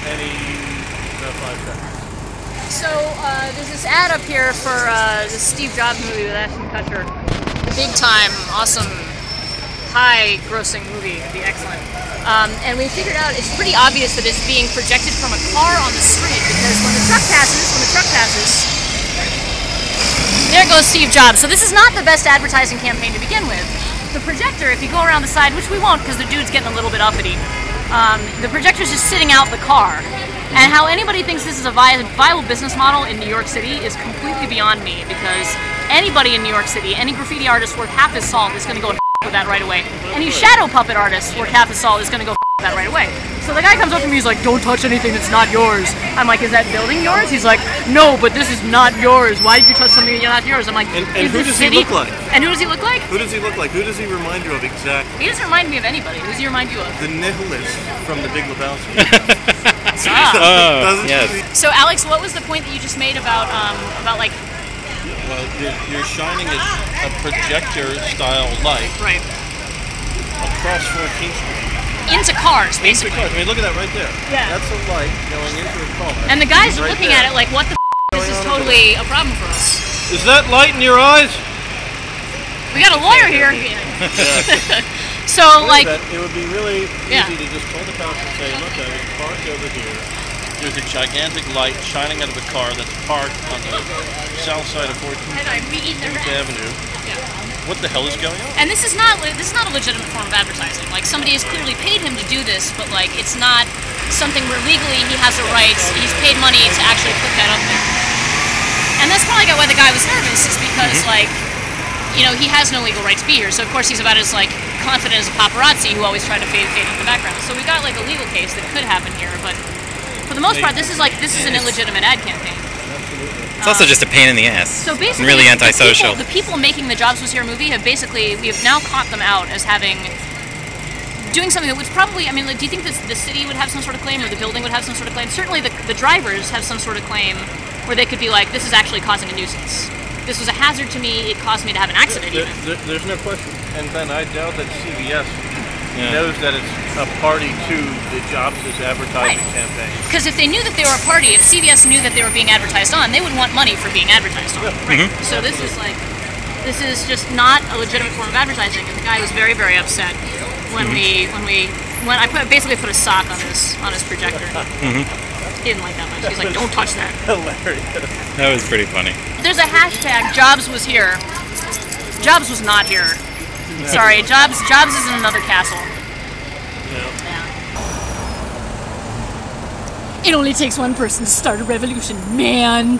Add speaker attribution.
Speaker 1: any 5 seconds.
Speaker 2: So there's this ad up here for the Steve Jobs movie with Ashton Kutcher. Big time, awesome, high-grossing movie. It'd be excellent. And we figured out it's pretty obvious that it's being projected from a car on the street because when the truck passes, there goes Steve Jobs. So this is not the best advertising campaign to begin with. The projector, if you go around the side, which we won't because the dude's getting a little bit uppity, the projector's just sitting out the car. And how anybody thinks this is a viable business model in New York City is completely beyond me, because anybody in New York City, any graffiti artist worth half his salt is going to go and with that right away. Any shadow puppet artist worth half his salt is going to go with that right away. So the guy comes up to me, he's like, "Don't touch anything that's not yours." I'm like, "Is that building yours?" He's like, "No, but this is not yours. Why did you touch something that's not yours?" I'm like,
Speaker 1: and who does he look like?
Speaker 2: And who does he look like?
Speaker 1: Who does he look like? Who does he remind you of exactly?
Speaker 2: He doesn't remind me of anybody. Who does he remind you of?
Speaker 1: The nihilist from The Big Lebowski.
Speaker 3: Yes.
Speaker 2: So Alex, what was the point that you just made about like?
Speaker 4: Well, you're shining a projector-style light
Speaker 2: Right.
Speaker 4: across 14th Street.
Speaker 2: Into cars, basically.
Speaker 4: I mean, look at that right there.
Speaker 2: Yeah.
Speaker 4: That's a light going into a car.
Speaker 2: And the guys are
Speaker 4: right
Speaker 2: looking
Speaker 4: there.
Speaker 2: at it like, what the this is totally a problem for us.
Speaker 4: Is that light in your eyes?
Speaker 2: We got a lawyer here. So, like...
Speaker 4: It would be really
Speaker 2: Yeah.
Speaker 4: easy to just pull the cops and say, look, I was parked over here. There's a gigantic light shining out of a car that's parked on the south side of 14th Avenue.
Speaker 2: Yeah.
Speaker 4: What the hell is going on?
Speaker 2: And this is not a legitimate form of advertising. Like, somebody has clearly paid him to do this, but like, it's not something where legally he has the rights. He's paid money to actually put that up there. And that's probably why the guy was nervous, is because like, you know, he has no legal right to be here. So of course he's about as like confident as a paparazzi who always tried to fade into the background. So we got like a legal case that could happen here, but for the most part, this is an illegitimate ad campaign.
Speaker 3: It's also just a pain in the ass.
Speaker 2: So basically,
Speaker 3: and really antisocial.
Speaker 2: The people making the Jobs Was Here movie we have now caught them out as doing something that was probably, I mean, like, do you think the city would have some sort of claim, or the building would have some sort of claim? Certainly the drivers have some sort of claim where they could be like, this is actually causing a nuisance. This was a hazard to me, it caused me to have an accident even.
Speaker 1: There's no question. And Ben, I doubt that CBS knows that it's a party to the Jobs' advertising campaign.
Speaker 2: Because if they knew that they were a party, if CBS knew that they were being advertised on, they would want money for being advertised on. Right. So this is just not a legitimate form of advertising, and the guy was very, very upset when I basically put a sock on his projector. He didn't like that much. He's like, "Don't touch that."
Speaker 1: Hilarious.
Speaker 3: That was pretty funny.
Speaker 2: There's a hashtag, Jobs was here. Jobs was not here. Sorry, Jobs is in another castle. Yeah. It only takes one person to start a revolution, man.